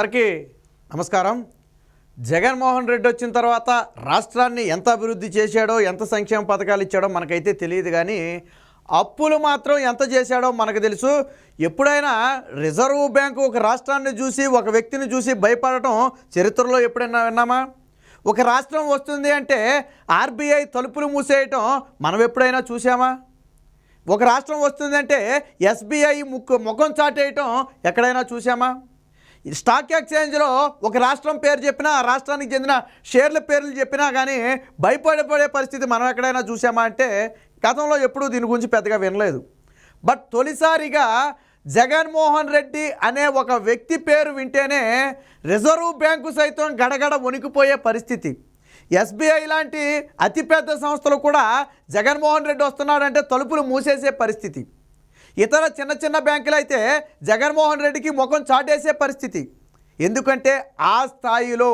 అందరికీ నమస్కారం. జగన్మోహన్ రెడ్డి వచ్చిన తర్వాత రాష్ట్రాన్ని ఎంత అభివృద్ధి చేశాడో, ఎంత సంక్షేమ పథకాలు ఇచ్చాడో మనకైతే తెలియదు, కానీ అప్పులు మాత్రం ఎంత చేశాడో మనకు తెలుసు. ఎప్పుడైనా రిజర్వ్ బ్యాంకు ఒక రాష్ట్రాన్ని చూసి, ఒక వ్యక్తిని చూసి భయపడటం చరిత్రలో ఎప్పుడైనా విన్నామా? ఒక రాష్ట్రం వస్తుంది అంటే ఆర్బీఐ తలుపులు మూసేయటం మనం ఎప్పుడైనా చూసామా? ఒక రాష్ట్రం వస్తుందంటే ఎస్బీఐ ముఖం చాటేయటం ఎక్కడైనా చూసామా? స్టాక్ ఎక్స్చేంజ్లో ఒక రాష్ట్రం పేరు చెప్పినా, ఆ రాష్ట్రానికి చెందిన షేర్ల పేర్లు చెప్పినా కానీ భయపడే పరిస్థితి మనం ఎక్కడైనా చూసామా అంటే గతంలో ఎప్పుడూ దీని గురించి పెద్దగా వినలేదు. బట్ తొలిసారిగా జగన్మోహన్ రెడ్డి అనే ఒక వ్యక్తి పేరు వింటేనే రిజర్వ్ బ్యాంకు సైతం గడగడ వణికిపోయే పరిస్థితి. ఎస్బీఐ లాంటి అతిపెద్ద సంస్థలు కూడా జగన్మోహన్ రెడ్డి వస్తున్నాడంటే తలుపులు మూసేసే పరిస్థితి. ఇతర చిన్న చిన్న బ్యాంకులు అయితే జగన్మోహన్ రెడ్డికి ముఖం చాటేసే పరిస్థితి. ఎందుకంటే ఆ స్థాయిలో,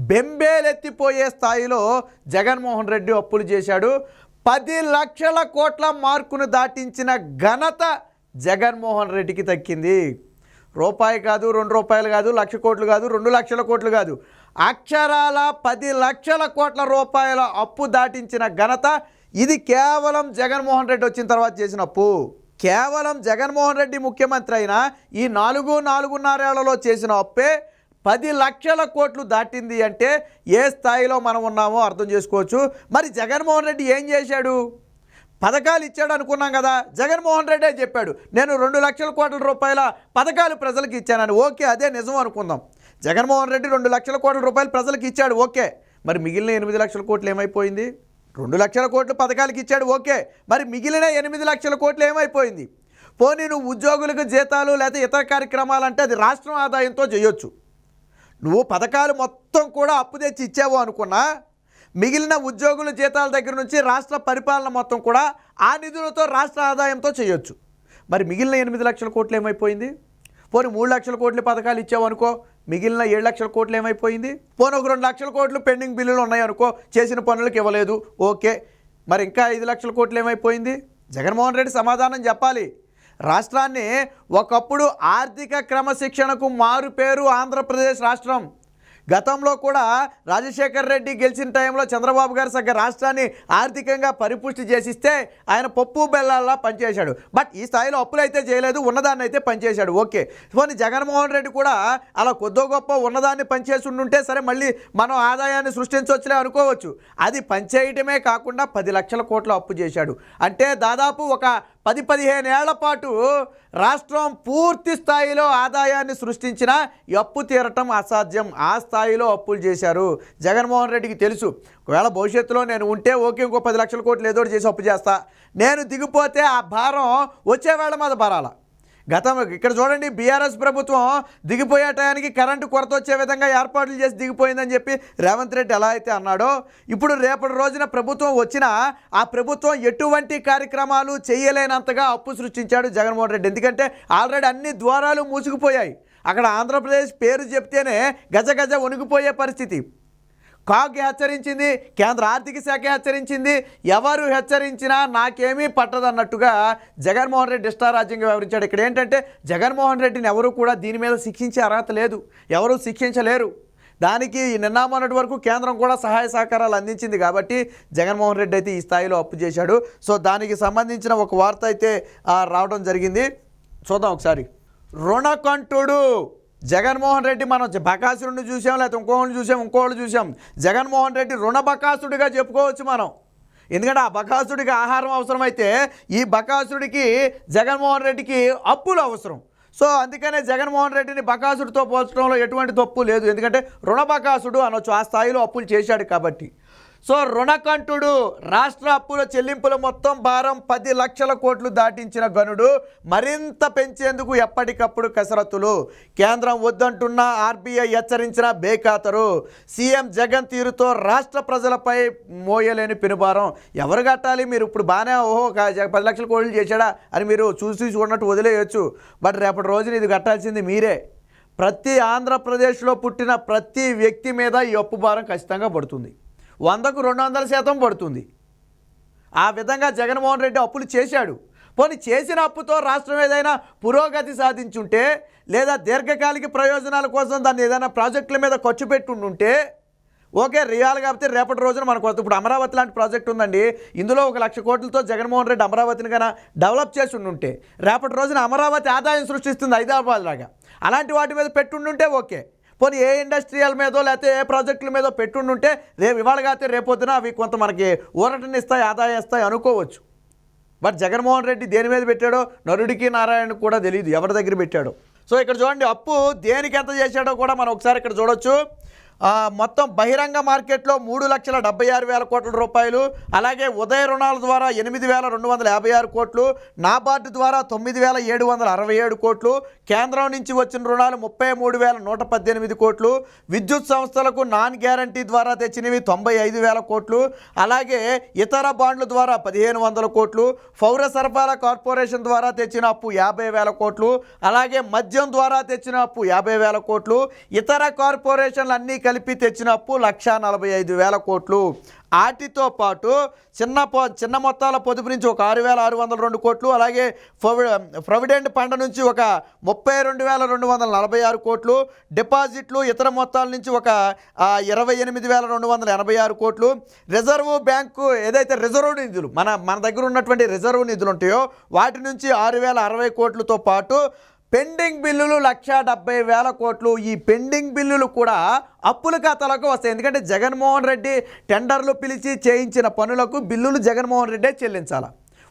బెంబేలెత్తిపోయే స్థాయిలో జగన్మోహన్ రెడ్డి అప్పులు చేశాడు. 10 లక్షల కోట్ల మార్కును దాటించిన ఘనత జగన్మోహన్ రెడ్డికి దక్కింది. రూపాయి కాదు, 2 రూపాయలు కాదు, 1,00,000 కోట్లు కాదు, 2 లక్షల కోట్లు కాదు, అక్షరాల 10 లక్షల కోట్ల రూపాయల అప్పు దాటించిన ఘనత ఇది కేవలం జగన్మోహన్ రెడ్డి వచ్చిన తర్వాత చేసిన అప్పు. కేవలం జగన్మోహన్ రెడ్డి ముఖ్యమంత్రి అయినా ఈ 4.5 ఏళ్లలో చేసిన అప్పే 10 లక్షల కోట్లు దాటింది అంటే ఏ స్థాయిలో మనం ఉన్నామో అర్థం చేసుకోవచ్చు. మరి జగన్మోహన్ రెడ్డి ఏం చేశాడు? పథకాలు ఇచ్చాడు అనుకున్నాం కదా. జగన్మోహన్ రెడ్డే చెప్పాడు, నేను 2 లక్షల కోట్ల రూపాయల పథకాలు ప్రజలకు ఇచ్చానని. ఓకే, అదే నిజం అనుకుందాం. జగన్మోహన్ రెడ్డి 2 లక్షల కోట్ల రూపాయలు ప్రజలకు ఇచ్చాడు, ఓకే. మరి మిగిలిన 8 లక్షల కోట్లు ఏమైపోయింది? 2 లక్షల కోట్లు పథకాలకు ఇచ్చాడు, ఓకే. మరి మిగిలిన 8 లక్షల కోట్లు ఏమైపోయింది? పోనీ నువ్వు ఉద్యోగులకు జీతాలు లేకపోతే ఇతర కార్యక్రమాలు అంటే అది రాష్ట్రం ఆదాయంతో చేయొచ్చు. నువ్వు పథకాలు మొత్తం కూడా అప్పు తెచ్చి ఇచ్చావు అనుకున్నా, మిగిలిన ఉద్యోగుల జీతాల దగ్గర నుంచి రాష్ట్ర పరిపాలన మొత్తం కూడా ఆ నిధులతో రాష్ట్ర ఆదాయంతో చేయొచ్చు. మరి మిగిలిన 8 లక్షల కోట్లు ఏమైపోయింది? పోనీ 3 లక్షల కోట్లు పథకాలు ఇచ్చావు అనుకో, మిగిలిన 7 లక్షల కోట్లు ఏమైపోయింది? పోనీ ఒక 2 లక్షల కోట్లు పెండింగ్ బిల్లులు ఉన్నాయి అనుకో, చేసిన పనులకు ఇవ్వలేదు, ఓకే. మరి ఇంకా 5 లక్షల కోట్లు ఏమైపోయింది? జగన్మోహన్ రెడ్డి సమాధానం చెప్పాలి. రాష్ట్రాన్ని ఒకప్పుడు ఆర్థిక క్రమశిక్షణకు మారు పేరు ఆంధ్రప్రదేశ్ రాష్ట్రం. గతంలో కూడా రాజశేఖర్ రెడ్డి గెలిచిన టైంలో చంద్రబాబు గారు సగ రాష్ట్రాన్ని ఆర్థికంగా పరిపుష్టి చేసిస్తే ఆయన పప్పు బెల్లాల్లా పనిచేశాడు. బట్ ఈ స్థాయిలో అప్పులు అయితే చేయలేదు, ఉన్నదాన్ని అయితే పనిచేశాడు, ఓకే. పోనీ జగన్మోహన్ రెడ్డి కూడా అలా కొద్దో గొప్ప ఉన్నదాన్ని పనిచేసి ఉండుంటే సరే మళ్ళీ మనం ఆదాయాన్ని సృష్టించవచ్చులే అనుకోవచ్చు. అది పనిచేయటమే కాకుండా 10 లక్షల కోట్ల అప్పు చేశాడు. అంటే దాదాపు ఒక 10-15 ఏళ్ల పాటు రాష్ట్రం పూర్తి స్థాయిలో ఆదాయాన్ని సృష్టించిన అప్పు తీరటం అసాధ్యం. ఆ స్థాయిలో అప్పులు చేశారు. జగన్మోహన్ రెడ్డికి తెలుసు, ఒకవేళ భవిష్యత్తులో నేను ఉంటే ఓకే, ఇంకో 10 లక్షల కోట్లు ఏదో చేసి అప్పు చేస్తా, నేను దిగిపోతే ఆ భారం వచ్చేవేళ మీద పరాల. ఇక్కడ చూడండి, బీఆర్ఎస్ ప్రభుత్వం దిగిపోయే టయానికి కరెంటు కొరత వచ్చే విధంగా ఏర్పాట్లు చేసి దిగిపోయిందని చెప్పి రేవంత్ రెడ్డి ఎలా అయితే అన్నాడో, ఇప్పుడు రేపటి రోజున ప్రభుత్వం వచ్చినా ఆ ప్రభుత్వం ఎటువంటి కార్యక్రమాలు చేయలేనంతగా అప్పు సృష్టించాడు జగన్మోహన్ రెడ్డి. ఎందుకంటే ఆల్రెడీ అన్ని ద్వారాలు మూసుకుపోయాయి. అక్కడ ఆంధ్రప్రదేశ్ పేరు చెప్తేనే గజ వణిగిపోయే పరిస్థితి. కాగ్ హెచ్చరించింది, కేంద్ర ఆర్థిక శాఖ హెచ్చరించింది, ఎవరు హెచ్చరించినా నాకేమీ పట్టదన్నట్టుగా జగన్మోహన్ రెడ్డి ఇష్టారాజ్యంగా వ్యవహరించాడు. ఇక్కడ ఏంటంటే జగన్మోహన్ రెడ్డిని ఎవరు కూడా దీని మీద శిక్షించే అర్హత లేదు, ఎవరూ శిక్షించలేరు. దానికి నిన్న మొన్నటి వరకు కేంద్రం కూడా సహాయ సహకారాలు అందించింది కాబట్టి జగన్మోహన్ రెడ్డి అయితే ఈ స్థాయిలో అప్పు చేశాడు. సో దానికి సంబంధించిన ఒక వార్త అయితే రావడం జరిగింది, చూద్దాం ఒకసారి. రుణకంఠుడు జగన్మోహన్ రెడ్డి. మనం బకాసురుడిని చూసాం, లేకపోతే ఇంకోళ్ళు చూసాం. జగన్మోహన్ రెడ్డి రుణ బకాసుడిగా చెప్పుకోవచ్చు మనం. ఎందుకంటే ఆ బకాసుడికి ఆహారం అవసరమైతే ఈ బకాసుడికి జగన్మోహన్ రెడ్డికి అప్పులు అవసరం. సో అందుకనే జగన్మోహన్ రెడ్డిని బకాసుడితో పోల్చడంలో ఎటువంటి తప్పు లేదు. ఎందుకంటే రుణ బకాసుడు అనొచ్చు, ఆ స్థాయిలో అప్పులు చేశాడు కాబట్టి. సో రుణకంఠుడు, రాష్ట్ర అప్పుల చెల్లింపుల మొత్తం భారం 10 లక్షల కోట్లు దాటించిన గనుడు. మరింత పెంచేందుకు ఎప్పటికప్పుడు కసరత్తులు. కేంద్రం వద్దంటున్న ఆర్బీఐ హెచ్చరించిన బేఖాతరు. సీఎం జగన్ తీరుతో రాష్ట్ర ప్రజలపై మోయలేని పెనుభారం. ఎవరు కట్టాలి? మీరు ఇప్పుడు బాగానే 10 లక్షల కోట్లు చేశాడా అని మీరు చూడనట్టు వదిలేయచ్చు. బట్ రేపటి రోజున ఇది కట్టాల్సింది మీరే. ప్రతి ఆంధ్రప్రదేశ్లో పుట్టిన ప్రతి వ్యక్తి మీద ఈ అప్పు భారం ఖచ్చితంగా పడుతుంది. 100కు 200% పడుతుంది. ఆ విధంగా జగన్మోహన్ రెడ్డి అప్పులు చేశాడు. పోనీ చేసిన అప్పుతో రాష్ట్రం ఏదైనా పురోగతి సాధించుంటే లేదా దీర్ఘకాలిక ప్రయోజనాల కోసం దాన్ని ఏదైనా ప్రాజెక్టుల మీద ఖర్చు పెట్టుంటే ఓకే, రియాల్ కాకపోతే రేపటి రోజున మనకు ఇప్పుడు అమరావతి లాంటి ప్రాజెక్ట్ ఉందండి. ఇందులో 1,00,000 కోట్లతో జగన్మోహన్ రెడ్డి అమరావతిని కన్నా డెవలప్ చేసి ఉంటే రేపటి రోజున అమరావతి ఆదాయం సృష్టిస్తుంది హైదరాబాద్ లాగా. అలాంటి వాటి మీద పెట్టుంటే ఓకే. పోనీ ఏ ఇండస్ట్రియల్ మీదో లేకపోతే ఏ ప్రాజెక్టుల మీదో పెట్టుంటే ఇవాళ కాకపోతే రేపొద్దున అవి కొంత మనకి ఊరటనిస్తాయి, ఆదాయం ఇస్తాయి అనుకోవచ్చు. బట్ జగన్మోహన్ రెడ్డి దేని మీద పెట్టాడో నరుడికి నారాయణకు కూడా తెలియదు ఎవరి దగ్గర పెట్టాడో. సో ఇక్కడ చూడండి, అప్పు దేనికి ఎంత చేశాడో కూడా మనం ఒకసారి ఇక్కడ చూడొచ్చు. మొత్తం బహిరంగ మార్కెట్లో 3,76,000 కోట్ల రూపాయలు, అలాగే ఉదయ రుణాల ద్వారా 8,256 కోట్లు, నాబార్డు ద్వారా 9,767 కోట్లు, కేంద్రం నుంచి వచ్చిన రుణాలు 33,118 కోట్లు, విద్యుత్ సంస్థలకు నాన్ గ్యారంటీ ద్వారా తెచ్చినవి 95,000 కోట్లు, అలాగే ఇతర బాండ్ల ద్వారా 1,500 కోట్లు, పౌర సరఫరా కార్పొరేషన్ ద్వారా తెచ్చిన అప్పు 50,000 కోట్లు, అలాగే మద్యం ద్వారా తెచ్చిన అప్పు 50,000 కోట్లు, ఇతర కార్పొరేషన్లు అన్నీ కలిపి తెచ్చిన అప్పు 1,45,000 కోట్లు. వాటితో పాటు చిన్న మొత్తాల పొదుపు నుంచి ఒక 6,602 కోట్లు, అలాగే ప్రొవిడెంట్ ఫండ్ నుంచి ఒక 32,246 కోట్లు, డిపాజిట్లు ఇతర మొత్తాల నుంచి ఒక 28,286 కోట్లు, రిజర్వ్ బ్యాంకు ఏదైతే రిజర్వ్ నిధులు మన దగ్గర ఉన్నటువంటి రిజర్వ్ నిధులు ఉంటాయో వాటి నుంచి 6,060 కోట్లతో పాటు పెండింగ్ బిల్లులు 1,70,000 కోట్లు. ఈ పెండింగ్ బిల్లులు కూడా అప్పుల ఖాతాలకు వస్తాయి. ఎందుకంటే జగన్మోహన్ రెడ్డి టెండర్లు పిలిచి చేయించిన పనులకు బిల్లులు జగన్మోహన్ రెడ్డే చెల్లించాలి.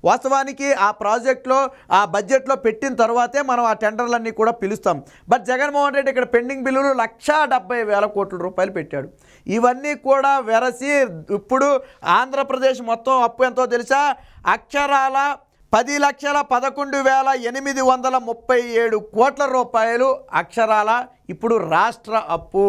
వాస్తవానికి ఆ ప్రాజెక్టులో ఆ బడ్జెట్లో పెట్టిన తర్వాతే మనం ఆ టెండర్లన్నీ కూడా పిలుస్తాం. బట్ జగన్మోహన్ రెడ్డి ఇక్కడ పెండింగ్ బిల్లులు 1,70,000 కోట్ల రూపాయలు పెట్టాడు. ఇవన్నీ కూడా వెరసి ఇప్పుడు ఆంధ్రప్రదేశ్ మొత్తం అప్పు ఎంతో తెలుసా? అక్షరాల 10,11,837 కోట్ల రూపాయలు అక్షరాల ఇప్పుడు రాష్ట్ర అప్పు.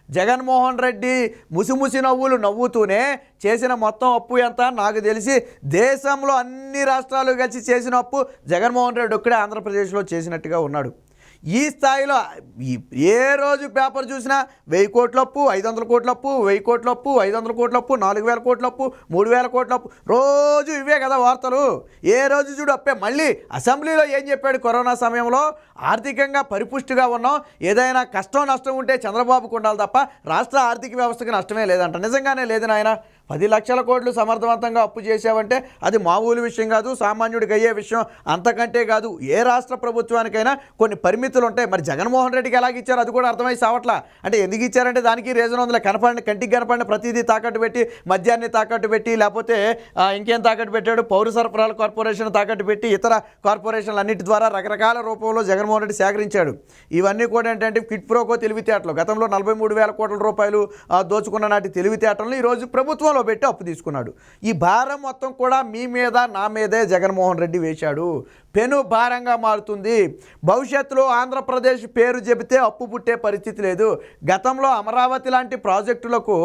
జగన్మోహన్ రెడ్డి ముసిముసి నవ్వులు నవ్వుతూనే చేసిన మొత్తం అప్పు ఎంత నాకు తెలిసి దేశంలో అన్ని రాష్ట్రాలు కలిసి చేసిన అప్పు జగన్మోహన్ రెడ్డి ఒక్కడే ఆంధ్రప్రదేశ్లో చేసినట్టుగా ఉన్నాడు. ఈ స్థాయిలో ఏ రోజు పేపర్ చూసినా 1,000 కోట్ల అప్పు, 500 కోట్ల అప్పు, 1,000 కోట్ల అప్పు, 500 కోట్ల అప్పు, 4,000 కోట్ల అప్పు, 3,000 కోట్ల అప్పు, రోజు ఇవే కదా వార్తలు. ఏ రోజు చూడు అప్పే. మళ్ళీ అసెంబ్లీలో ఏం చెప్పాడు? కరోనా సమయంలో ఆర్థికంగా పరిపుష్టిగా ఉన్నాం, ఏదైనా కష్టం నష్టం ఉంటే చంద్రబాబుకు ఉండాలి తప్ప రాష్ట్ర ఆర్థిక వ్యవస్థకి నష్టమే లేదంట. నిజంగానే లేదు నాయన. 10 లక్షల కోట్లు సమర్థవంతంగా అప్పు చేసావంటే అది మామూలు విషయం కాదు, సామాన్యుడికి అయ్యే విషయం అంతకంటే కాదు. ఏ రాష్ట్ర ప్రభుత్వానికైనా కొన్ని పరిమితులు ఉంటాయి. మరి జగన్మోహన్ రెడ్డికి ఎలాగ ఇచ్చారు అది కూడా అర్థమై సావట్లా. అంటే ఎందుకు ఇచ్చారంటే దానికి రీజన్ ఉందిలే. కంటికి కనపడిన ప్రతిదీ తాకట్టు పెట్టి, మద్యాన్ని తాకట్టు పెట్టి, లేకపోతే ఇంకేం తాకట్టు పెట్టాడు, పౌర సరఫరాల కార్పొరేషన్ తాకట్టు పెట్టి, ఇతర కార్పొరేషన్లు అన్నిటి ద్వారా రకరకాల రూపంలో జగన్మోహన్ రెడ్డి సేకరించాడు. ఇవన్నీ కూడా ఏంటంటే కిట్ ప్రోకో తెలివితేటలు. గతంలో 43,000 కోట్ల రూపాయలు దోచుకున్న నాటి తెలివితేటలను ఈరోజు ప్రభుత్వం పెట్టి అప్పు తీసుకున్నాడు. ఈ భారం మొత్తం కూడా మీ మీద నా మీదే జగన్మోహన్ రెడ్డి వేశాడు. పెను భారంగా మారుతుంది. భవిష్యత్తులో ఆంధ్రప్రదేశ్ పేరు చెబితే అప్పు పుట్టే పరిస్థితి లేదు. గతంలో అమరావతి లాంటి ప్రాజెక్టులకు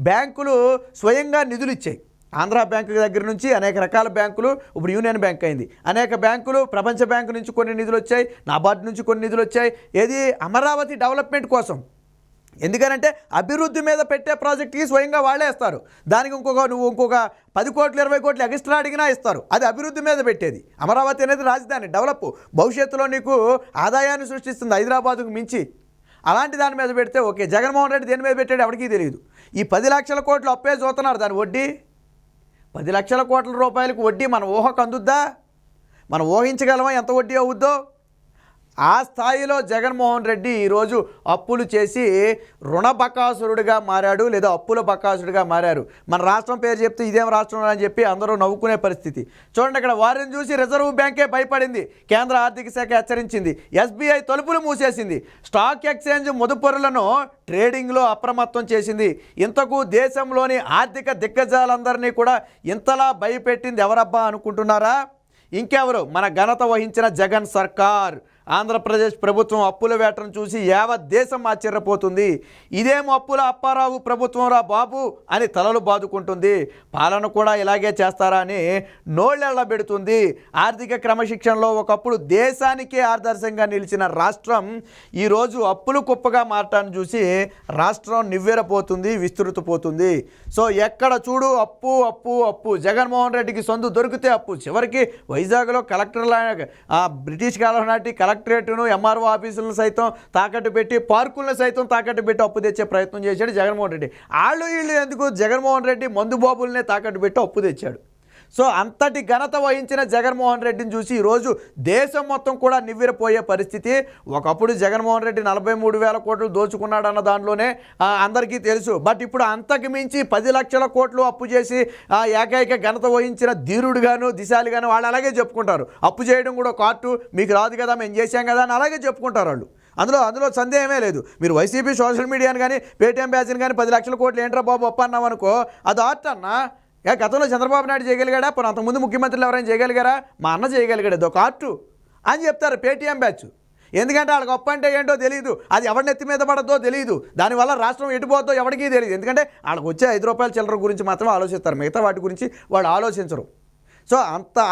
బ్యాంకులు స్వయంగా నిధులు ఇచ్చాయి. ఆంధ్ర బ్యాంకు దగ్గర నుంచి అనేక రకాల బ్యాంకులు, ఇప్పుడు యూనియన్ బ్యాంక్ అయింది, అనేక బ్యాంకులు, ప్రపంచ బ్యాంకు నుంచి కొన్ని నిధులు వచ్చాయి, నాబార్డు నుంచి కొన్ని నిధులు వచ్చాయి. ఏది అమరావతి డెవలప్మెంట్ కోసం. ఎందుకనంటే అభివృద్ధి మీద పెట్టే ప్రాజెక్ట్కి స్వయంగా వాళ్ళే ఇస్తారు. దానికి ఇంకొక 10 కోట్లు 20 కోట్లు ఎక్స్ట్రా అడిగినా ఇస్తారు. అది అభివృద్ధి మీద పెట్టేది. అమరావతి అనేది రాజధాని, డెవలప్, భవిష్యత్తులో నీకు ఆదాయాన్ని సృష్టిస్తుంది హైదరాబాదుకు మించి. అలాంటి దాని మీద పెడితే ఓకే. జగన్మోహన్ రెడ్డి దేని మీద పెట్టాడు ఎవరికీ తెలియదు. ఈ 10 లక్షల కోట్లు అప్పే చూస్తున్నారు. దాని వడ్డీ 10 లక్షల కోట్ల రూపాయలకు వడ్డీ మన ఊహకు అందుద్దా? మనం ఊహించగలమా ఎంత వడ్డీ అవుద్దో? ఆ స్థాయిలో జగన్మోహన్ రెడ్డి ఈరోజు అప్పులు చేసి రుణ బకాసురుడిగా మారాడు, లేదా అప్పుల బకాసురుడిగా మారారు. మన రాష్ట్రం పేరు చెప్తే ఇదేం రాష్ట్రం అని చెప్పి అందరూ నవ్వుకునే పరిస్థితి. చూడండి, ఇక్కడ వారిని చూసి రిజర్వ్ బ్యాంకే భయపడింది. కేంద్ర ఆర్థిక శాఖ హెచ్చరించింది. ఎస్బీఐ తలుపులు మూసేసింది. స్టాక్ ఎక్స్చేంజ్ మదుపరులను ట్రేడింగ్లో అప్రమత్తం చేసింది. ఇంతకు దేశంలోని ఆర్థిక దిగ్గజాలందరినీ కూడా ఇంతలా భయపెట్టింది ఎవరబ్బా అనుకుంటున్నారా? ఇంకెవరు? మన ఘనత వహించిన జగన్ సర్కార్. ఆంధ్రప్రదేశ్ ప్రభుత్వం అప్పుల వేటను చూసి యావత్ దేశం ఆశ్చర్యపోతుంది. ఇదేం అప్పుల అప్పారావు ప్రభుత్వం రా బాబు అని తలలు బాదుకుంటుంది. పాలన కూడా ఇలాగే చేస్తారా అని నోళ్ళెళ్ళబెడుతుంది. ఆర్థిక క్రమశిక్షణలో ఒకప్పుడు దేశానికే ఆదర్శంగా నిలిచిన రాష్ట్రం ఈరోజు అప్పులు కుప్పగా మారటాన్ని చూసి రాష్ట్రం నివ్వెరపోతుంది, విస్తృతపోతుంది. సో ఎక్కడ చూడు అప్పు అప్పు అప్పు. జగన్మోహన్ రెడ్డికి సొంత దొరికితే అప్పు. చివరికి వైజాగ్లో బ్రిటిష్ కాలం నాటి కలెక్టరేట్ను, ఎంఆర్ఓ ఆఫీసులను సైతం తాకట్టు పెట్టి, పార్కులను సైతం తాకట్టు పెట్టి అప్పు తెచ్చే ప్రయత్నం చేశాడు జగన్మోహన్ రెడ్డి. వీళ్ళు ఎందుకు? జగన్మోహన్ రెడ్డి మందు బాబుల్నే తాకట్టు పెట్టి అప్పు తెచ్చాడు. సో అంతటి ఘనత వహించిన జగన్మోహన్ రెడ్డిని చూసి ఈరోజు దేశం మొత్తం కూడా నివ్వెరపోయే పరిస్థితి. ఒకప్పుడు జగన్మోహన్ రెడ్డి 43,000 కోట్లు దోచుకున్నాడన్న దానిలోనే అందరికీ తెలుసు. బట్ ఇప్పుడు అంతకు మించి 10 లక్షల కోట్లు అప్పు చేసి ఏకైక ఘనత వహించిన ధీరుడుగాను, దిశాలిగాను వాళ్ళు అలాగే చెప్పుకుంటారు. అప్పు చేయడం కూడా ఒక ఆర్టు, మీకు రాదు కదా, మేము చేశాం కదా అని అలాగే చెప్పుకుంటారు వాళ్ళు. అందులో సందేహమే లేదు. మీరు వైసీపీ సోషల్ మీడియాని కానీ, పేటీఎం బ్యాచ్ని కానీ 10 లక్షల కోట్లు ఏంట్రా బాబు అప్ప అన్నామనుకో, అది ఆర్ట్ అన్నా. గతంలో చంద్రబాబు నాయుడు చేయగలిగాడా? పోనీ అంతకుముందు ముఖ్యమంత్రులు ఎవరైనా చేయగలిగారా? మా అన్న చేయగలిగాడు, అది ఒక ఆర్టు అని చెప్తారు పేటీఎం బ్యాచ్. ఎందుకంటే వాళ్ళకి గొప్ప అంటే ఏంటో తెలియదు, అది ఎవరిని ఎత్తి మీద పడద్దో తెలియదు, దానివల్ల రాష్ట్రం ఎటుపోద్దో ఎవరికీ తెలియదు. ఎందుకంటే వాళ్ళకి వచ్చే 5 రూపాయల చిల్లర గురించి మాత్రమే ఆలోచిస్తారు, మిగతా వాటి గురించి వాళ్ళు ఆలోచించరు. సో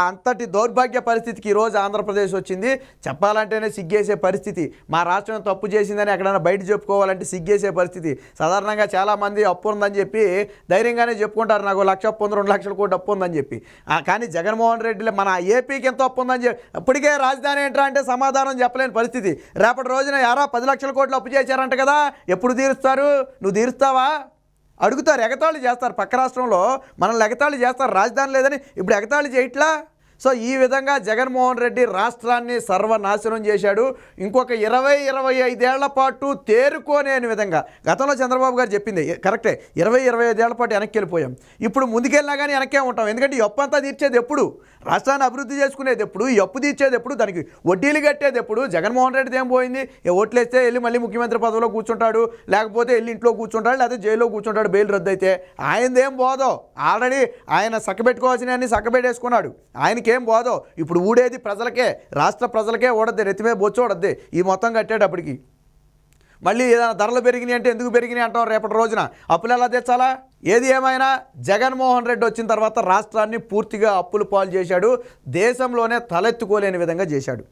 అంతటి దౌర్భాగ్య పరిస్థితికి ఈరోజు ఆంధ్రప్రదేశ్ వచ్చింది. చెప్పాలంటేనే సిగ్గేసే పరిస్థితి. మా రాష్ట్రం తప్పు చేసిందని ఎక్కడైనా బయట చెప్పుకోవాలంటే సిగ్గేసే పరిస్థితి. సాధారణంగా చాలామంది అప్పు ఉందని చెప్పి ధైర్యంగానే చెప్పుకుంటారు, నాకు 1 లక్ష అప్పు ఉంది, 2 లక్షల కోట్లు అప్పు ఉందని చెప్పి. కానీ జగన్మోహన్ రెడ్డి మన ఏపీకి ఎంత అప్పు ఉందని చెప్పి ఇప్పటికే రాజధాని ఏంట్రా అంటే సమాధానం చెప్పలేని పరిస్థితి. రేపటి రోజున 10 లక్షల కోట్లు అప్పు చేశారంట కదా, ఎప్పుడు తీరుస్తారు? నువ్వు తీరుస్తావా? అడుగుతారు, ఎగతాళి చేస్తారు. పక్క రాష్ట్రంలో మనల్ని ఎగతాళి చేస్తారు, రాజధాని లేదని. ఇప్పుడు ఎగతాళి చేయట్లా. సో ఈ విధంగా జగన్మోహన్ రెడ్డి రాష్ట్రాన్ని సర్వనాశనం చేశాడు. ఇంకొక 20-25 ఏళ్ల పాటు తేరుకోలేని విధంగా. గతంలో చంద్రబాబు గారు చెప్పింది కరెక్టే, 20-25 ఏళ్ల పాటు వెనక్కి వెళ్ళిపోయాం. ఇప్పుడు ముందుకెళ్ళినా కానీ వెనక్కే ఉంటాం. ఎందుకంటే ఈ అప్పు అంతా తీర్చేది ఎప్పుడు? రాష్ట్రాన్ని అభివృద్ధి చేసుకునేది ఎప్పుడు? ఈ అప్పు తీర్చేది ఎప్పుడు? దానికి వడ్డీలు కట్టేది ఎప్పుడు? జగన్మోహన్ రెడ్డిది ఏం పోయింది? ఓట్లు వేస్తే వెళ్ళి మళ్ళీ ముఖ్యమంత్రి పదవిలో కూర్చుంటాడు, లేకపోతే వెళ్ళి ఇంట్లో కూర్చుంటాడు, లేకపోతే జైల్లో కూర్చుంటాడు బెయిల్ రద్దు అయితే. ఆయనదేం పోదో, ఆల్రెడీ ఆయన సక్కబెట్టుకోవాల్సినవన్నీ సక్కబెట్టేసుకున్నాడు. ఆయనకేం పోదో. ఇప్పుడు ఊడేది ప్రజలకే, రాష్ట్ర ప్రజలకే ఊడద్ది, నెత్తి మీద బొచ్చు ఊడద్ది ఈ మొత్తం కట్టేటప్పటికి. మళ్ళీ ఏదైనా ధరలు పెరిగినాయి అంటే ఎందుకు పెరిగినాయి అంటాం రేపటి రోజున. అప్పులు ఎలా తెచ్చాలా? ఏది ఏమైనా జగన్మోహన్ రెడ్డి వచ్చిన తర్వాత రాష్ట్రాన్ని పూర్తిగా అప్పులు పాలు చేశాడు. దేశంలోనే తలెత్తుకోలేని విధంగా చేశాడు.